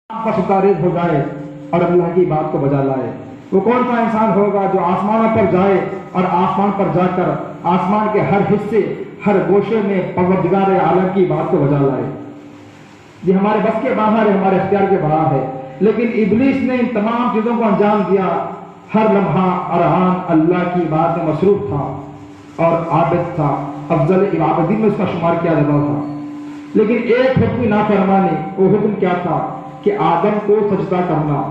پر stars ہو جائے اور اللہ کی بات کو بجا لائے۔ وہ کون سا انسان ہوگا جو آسمانوں پر جائے اور آسمان پر جا کر آسمان کے ہر حصے ہر گوشے میں پروردگار عالم کی بات کو بجا لائے؟ یہ ہمارے بس کے باہر ہے، ہمارے اختیار کے باہر ہے، لیکن ابلیس نے ان تمام چیزوں کو انجام دیا۔ ہر لمحہ اور آن اللہ کی بات میں مصروف تھا اور عابد تھا، افضل عابدین میں اس کا شمار کیا جاتا تھا، لیکن ایک حکم نافرمانی، وہ حکم کیا تھا کہ آدم کو سجدہ کرنا۔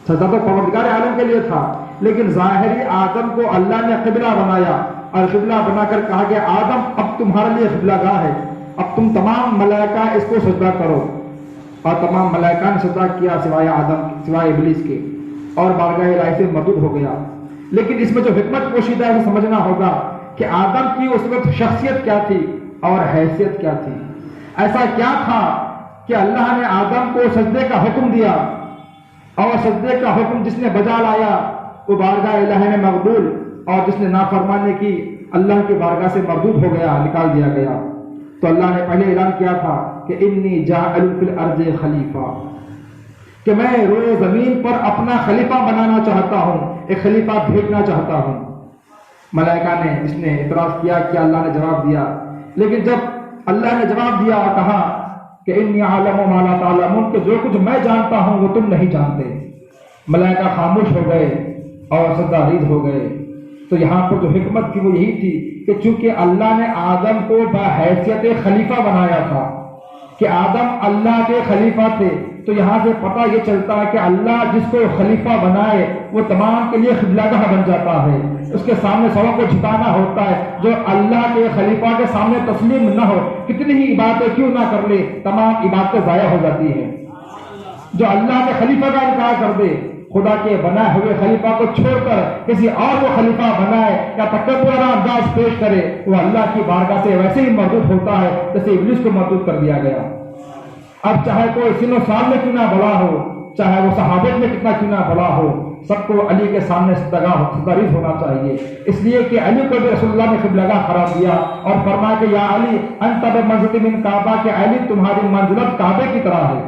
سجدہ تو پروردگار عالم کے لیے تھا، لیکن ظاہری آدم کو اللہ نے قبلہ بنایا اور قبلہ بنا کر کہا کہ آدم اب تمہارے لیے قبلہ گاہ ہے، اب تم تمام ملائکہ اس کو سجدہ کرو، اور تمام ملائکہ نے سجدہ کیا سوائے آدم، سوائے ابلیس کے، اور بارگاہ الہی سے مردود ہو گیا۔ لیکن اس میں جو حکمت پوشیدہ ہے وہ سمجھنا ہوگا کہ آدم کی اس وقت شخصیت کیا تھی اور حیثیت کیا تھی۔ ایسا کیا تھا کہ اللہ نے آدم کو سجدے کا حکم دیا، اور سجدے کا حکم جس نے بجا لایا وہ بارگاہ الہی میں مقبول، اور جس نے نافرمانی کی اللہ کی بارگاہ سے مردود ہو گیا، نکال دیا گیا۔ تو اللہ نے پہلے اعلان کیا تھا کہ انی جاعل فی الارض خلیفہ، کہ میں روئے زمین پر اپنا خلیفہ بنانا چاہتا ہوں، ایک خلیفہ بھیجنا چاہتا ہوں۔ ملائکہ نے جس نے اعتراض کیا اللہ نے جواب دیا، لیکن جب اللہ نے جواب دیا اور کہا کہ انی عالم ما لا تعلمون، کہ جو کچھ میں جانتا ہوں وہ تم نہیں جانتے، ملائکہ خاموش ہو گئے اور سجدہ ریز ہو گئے۔ تو یہاں پر جو حکمت تھی وہ یہی تھی کہ چونکہ اللہ نے آدم کو بحیثیت خلیفہ بنایا تھا، کہ آدم اللہ کے خلیفہ تھے، تو یہاں سے پتہ یہ چلتا ہے کہ اللہ جس کو خلیفہ بنائے وہ تمام کے لیے قبلہ گاہ بن جاتا ہے، اس کے سامنے سروں کو جھکانا ہوتا ہے۔ جو اللہ کے خلیفہ کے سامنے تسلیم نہ ہو، کتنی ہی عبادتیں کیوں نہ کر لے، تمام عبادتیں ضائع ہو جاتی ہیں۔ جو اللہ کے خلیفہ کا انکار کر دے، خدا کے بنائے ہوئے خلیفہ کو چھوڑ کر کسی اور کو خلیفہ بنائے یا تکبرانہ انداز پیش کرے، وہ اللہ کی بارگاہ سے ویسے ہی مردود ہوتا ہے جیسے ابلیس کو مردود کر دیا گیا۔ اب چاہے کوئی سن و سال میں کیوں نہ بڑا ہو، چاہے وہ صحابت میں کتنا کیوں نہ بڑا ہو، سب کو علی کے سامنے سجدہ ہونا چاہیے، اس لیے کہ علی کو بھی رسول اللہ نے قبلہ گاہ قرار دیا اور فرمایا کہ یا علی انت بمنزلۃ من کعبہ، کہ علی تمہاری منزلت کعبے کی طرح ہے،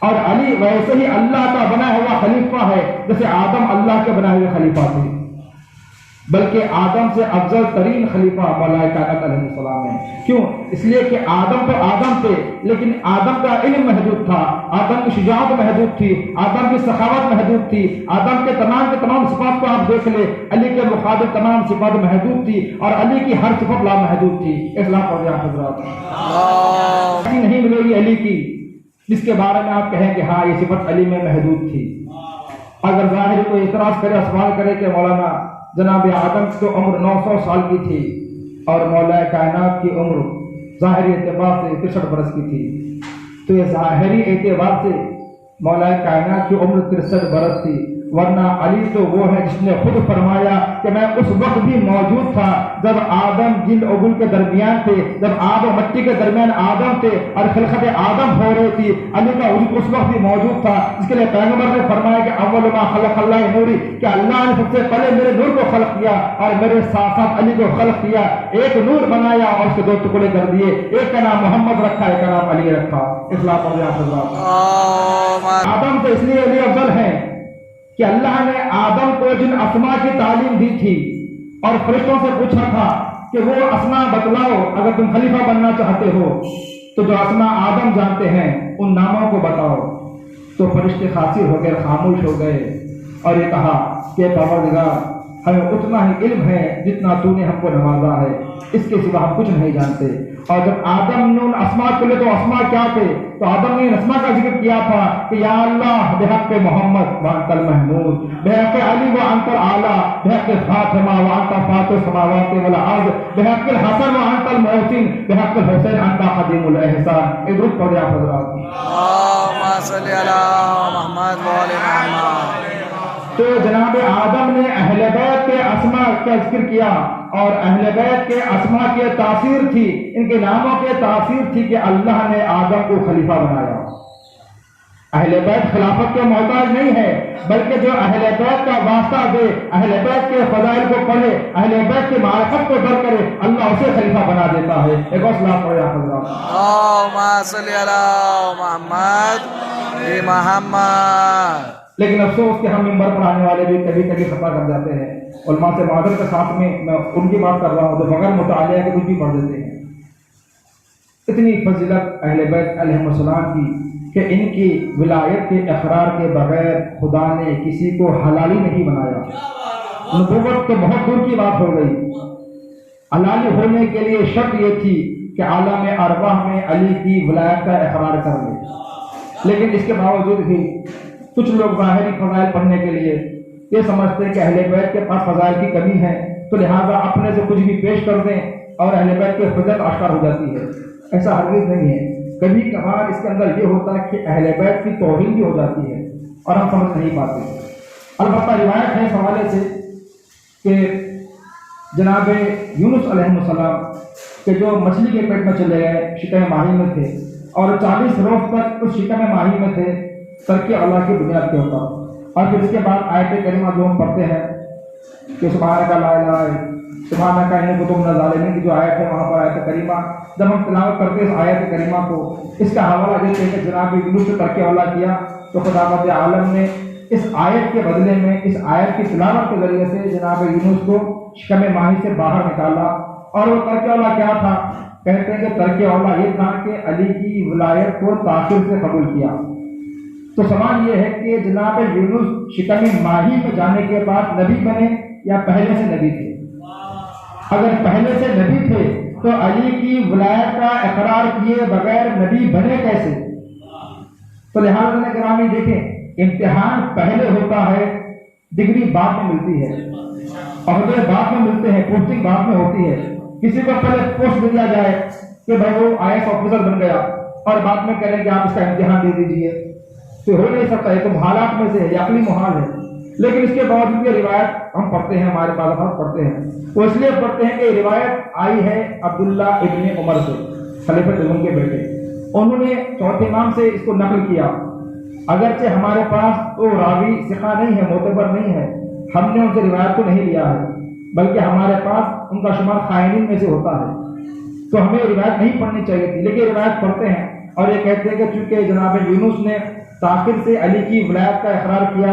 اور علی ویسے ہی اللہ کا بنا ہوا خلیفہ ہے جیسے آدم اللہ کے بنائے ہوئے خلیفہ تھے، بلکہ آدم سے افضل ترین خلیفہ ملائکہ علیہ السلام ہے۔ کیوں؟ اس لیے کہ آدم تو آدم تھے، لیکن آدم کا علم محدود تھا، آدم کی شجاعت محدود تھی، آدم کی سخاوت محدود تھی، آدم کے تمام صفات کو آپ دیکھ لیں، علی کے مقابل تمام صفات محدود تھی، اور علی کی ہر صفت لامحدود تھی۔ اسلام پڑھ رہے حضرات، ایسی نہیں ملے گی علی کی جس کے بارے میں آپ کہیں کہ ہاں یہ صفت علی میں محدود تھی۔ اگر ظاہر کوئی اعتراض کرے، سوال کرے کہ مولانا جناب آدم کی تو عمر 900 سال کی تھی اور مولا کائنات کی عمر ظاہری اعتبار سے 63 برس کی تھی، تو یہ ظاہری اعتبار سے مولا کائنات کی عمر 63 برس تھی، ورنہ علی تو وہ ہے جس نے خود فرمایا کہ میں اس وقت بھی موجود تھا جب آدم جلد و گل کے درمیان تھے، جب آب و مٹی کے درمیان آدم تھے اور خلقت آدم ہو رہی تھی، علی کا وجود اس وقت بھی موجود تھا، جس کے لیے پیغمبر نے فرمایا کہ اول ما خلق اللہ نوری، کہ اللہ نے سب سے پہلے میرے نور کو خلق کیا اور میرے ساتھ ساتھ علی کو خلق کیا، ایک نور بنایا اور اس کے 2 ٹکڑے کر دیے، ایک کا نام محمد رکھا، ایک کا نام علی رکھا۔ اسلام آدم تو اس لیے علی افضل ہے کہ اللہ نے آدم کو جن اسماء کی تعلیم دی تھی اور فرشتوں سے پوچھا تھا کہ وہ اسماء بتلاؤ اگر تم خلیفہ بننا چاہتے ہو، تو جو اسماء آدم جانتے ہیں ان ناموں کو بتاؤ، تو فرشتے خاصر ہو گئے، خاموش ہو گئے، اور یہ کہا کہ پروردگار ہمیں اتنا ہی علم ہے جتنا تو نے ہم کو نوازا ہے، اس کے سوا ہم کچھ نہیں جانتے۔ اور جب آدم نے ان اسماء کو لے تو اسماء کیا تھے، تو آدم نے ان اسماء کا ذکر کیا تھا کہ یا اللہ بحق محمد وانت المحمود، بحق علی وانت الاعلی، بحق فاطمہ وانت فاطر السماوات والارض، بحق الحسن وانت المحسن، بحق الحسین انت قدیم الاحسان۔ درود پڑھیں آپ حضرات۔ اللهم صل علی محمد وعلی محمد۔ تو جناب آدم نے اہل بیت کے اسماء کا ذکر کیا، اور اہل بیت کے اسماء کی تاثیر تھی، ان کے ناموں کی تاثیر تھی کہ اللہ نے آدم کو خلیفہ بنایا۔ اہل بیت خلافت کے محتاج نہیں ہے، بلکہ جو اہل بیت کا واسطہ دے، اہل بیت کے فضائل کو پڑھے، اہل بیت کی معرفت کو در کرے، اللہ اسے خلیفہ بنا دیتا ہے۔ ایک اور صلاۃ پڑھے آپ حضرات۔ اللهم صل على محمد محمد۔ لیکن افسوس کہ ہم ممبر پر آنے والے بھی کبھی کبھی خطا کر جاتے ہیں۔ علماء سے معذرت کے ساتھ میں ان کی بات کر رہا ہوں جو بغیر مطالعہ کے کچھ بھی پڑھ دیتے ہیں۔ اتنی فضیلت اہل بیت علیہ السلام کی کہ ان کی ولایت کے اقرار کے بغیر خدا نے کسی کو حلالی نہیں بنایا۔ نبوت تو بہت دور کی بات ہو گئی، حلالی ہونے کے لیے شرط یہ تھی کہ عالم ارواح میں علی کی ولایت کا اقرار کر لے۔ لیکن اس کے باوجود بھی کچھ لوگ ظاہری فضائل پڑھنے کے لیے یہ سمجھتے ہیں کہ اہل بیت کے پاس فضائل کی کمی ہے، تو لہٰذا اپنے سے کچھ بھی پیش کر دیں اور اہل بیت کی فضیلت آشکار ہو جاتی ہے۔ ایسا ہرگز نہیں ہے۔ کبھی کبھار اس کے اندر یہ ہوتا ہے کہ اہل بیت کی توہین بھی ہو جاتی ہے اور ہم سمجھ نہیں پاتے۔ البتہ روایت ہے اس حوالے سے کہ جناب یونس علیہ السلام کہ جو مچھلی کے پیٹ میں چلے گئے، شکم ماہی میں تھے اور 40 روز تک اس شکم ماہی میں تھے ترک اللہ کی بنیاد کے اوپر۔ اور پھر اس کے بعد آیت کریمہ جو ہم پڑھتے ہیں کہ سبحانک لا الہ سبحانک انی کنت من الظالمین کی جو آیت ہے، وہاں پر آیت کریمہ جب ہم تلاوت کرتے ہیں اس آیت کریمہ کو، اس کا حوالہ دیتے ہیں کہ جناب یونس سے ترک اللہ کیا تو خداوند عالم نے اس آیت کے بدلے میں اس آیت کی تلاوت کے ذریعے سے جناب یونس کو شکم ماہی سے باہر نکالا۔ اور وہ ترک اللہ کیا تھا؟ کہتے ہیں کہ ترک اللہ یہ تھا کہ علی کی ولایت کو تاخیر سے قبول کیا۔ تو سوال یہ ہے کہ جناب یونس شکم ماہی میں جانے کے بعد نبی بنے یا پہلے سے نبی تھے؟ اگر پہلے سے نبی تھے تو علی کی ولایت کا اقرار کیے بغیر نبی بنے کیسے؟ تو لہٰذا گرامی دیکھیں، امتحان پہلے ہوتا ہے، ڈگری بعد میں ملتی ہے، عہدے بعد میں ملتے ہیں، پوسٹنگ بعد میں ہوتی ہے۔ کسی کو پہلے پوسٹ دیا جائے کہ بھائی وہ IAS آفیسر بن گیا اور بعد میں کہہ رہے کہ آپ اس کا امتحان دے دیجیے، تو ہو نہیں سکتا، یہ تو حالات میں سے ہے، یہ عقلی محال ہے۔ لیکن اس کے باوجود یہ روایت ہم پڑھتے ہیں، ہمارے پاس پڑھتے ہیں، وہ اس لیے پڑھتے ہیں کہ یہ روایت آئی ہے عبداللہ ابن عمر سے، خلیفہ دوم کے بیٹے، انہوں نے چوتھے امام سے اس کو نقل کیا۔ اگرچہ ہمارے پاس وہ راوی ثقہ نہیں ہے، معتبر نہیں ہے، ہم نے ان سے روایت کو نہیں لیا ہے، بلکہ ہمارے پاس ان کا شمار خائنین میں سے ہوتا ہے، تو ہمیں روایت نہیں پڑھنی چاہیے تھی، لیکن روایت پڑھتے ہیں اور یہ کہتے ہیں کہ چونکہ جناب یونس نے تاخیر سے علی کی ولایت کا اقرار کیا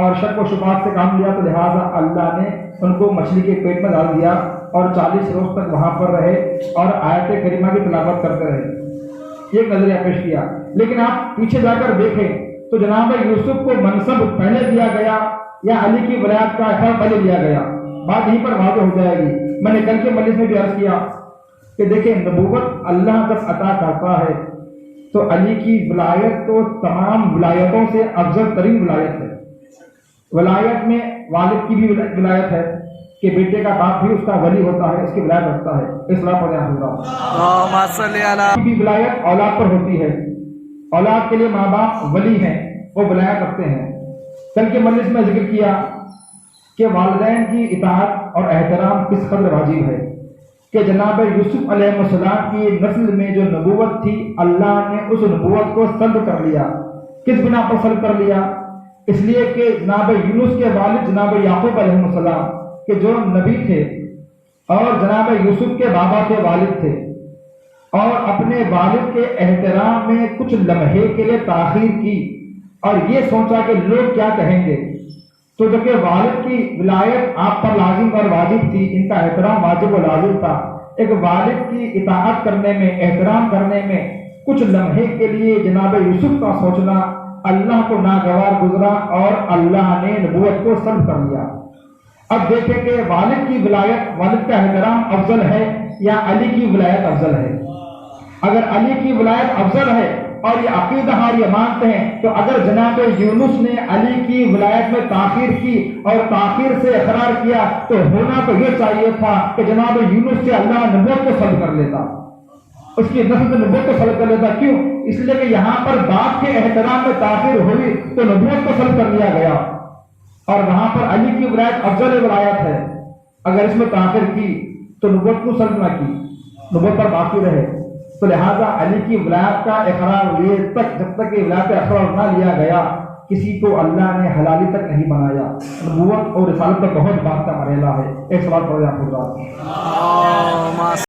اور شک و شبہات سے کام لیا، تو لہٰذا اللہ نے ان کو مچھلی کے پیٹ میں ڈال دیا اور 40 روز تک وہاں پر رہے اور آیت کریمہ کی تلاوت کرتے رہے۔ یہ نظریہ پیش کیا۔ لیکن آپ پیچھے جا کر دیکھیں تو جناب یوسف کو منصب پہلے دیا گیا یا علی کی ولایت کا اقرار پہلے دیا گیا؟ بات یہیں پر واضح ہو جائے گی۔ میں نے کل کے مجلس میں بھی عرض کیا کہ دیکھیں، نبوت اللہ جب عطا کرتا ہے تو علی کی ولایت تو تمام ولایتوں سے افضل ترین ولایت ہے۔ ولایت میں والد کی بھی ولایت ہے کہ بیٹے کا باپ بھی اس کا ولی ہوتا ہے، اس کی ولایت رکھتا ہے، اصلاح پر اللهم صل علی بھی ولایت اولاد پر ہوتی ہے، اولاد کے لیے ماں باپ ولی ہیں، وہ ولایت رکھتے ہیں۔ کل کے مجلس میں ذکر کیا کہ والدین کی اطاعت اور احترام کس قدر واجب ہے کہ جناب یوسف علیہ السلام کی نسل میں جو نبوت تھی، اللہ نے اس نبوت کو سلب کر لیا۔ کس بنا پر سلب کر لیا؟ اس لیے کہ جناب یونس کے والد جناب یعقوب علیہ السلام کہ جو نبی تھے اور جناب یوسف کے بابا کے والد تھے، اور اپنے والد کے احترام میں کچھ لمحے کے لیے تاخیر کی اور یہ سوچا کہ لوگ کیا کہیں گے، تو جبکہ والد کی ولایت آپ پر لازم اور واجب تھی، ان کا احترام واجب و لازم تھا، ایک والد کی اطاعت کرنے میں، احترام کرنے میں کچھ لمحے کے لیے جناب یوسف کا سوچنا اللہ کو ناگوار گزرا اور اللہ نے نبوت کو سلب کر لیا۔ اب دیکھیں کہ والد کی ولایت، والد کا احترام افضل ہے یا علی کی ولایت افضل ہے؟ اگر علی کی ولایت افضل ہے اور یہ عقیدہ اور یہ مانتے ہیں، تو اگر جناب یونس نے علی کی ولایت میں تاخیر کی اور تاخیر سے اقرار کیا تو ہونا تو یہ چاہیے تھا کہ جناب یونس سے اللہ نبوت کو سلب کر لیتا، اس کی نسل سے نبوت کو سلب کر لیتا۔ کیوں؟ اس لیے کہ یہاں پر باپ کے احترام میں تاخیر ہوئی تو نبوت کو سلب کر لیا گیا، اور وہاں پر علی کی ولایت افضل ولایت ہے، اگر اس میں تاخیر کی تو نبوت کو سلب نہ کی، نبوت پر باقی رہے۔ تو تو لہٰذا علی کی ولایت کا اقرار یہ تک جب تک کہ ولایت کا اقرار نہ لیا گیا کسی کو اللہ نے حلالی تک نہیں بنایا. نبوت اور رسالت کا بہت بات کا مرحلہ ہے. ایک سوال پڑھو یا خود اللهم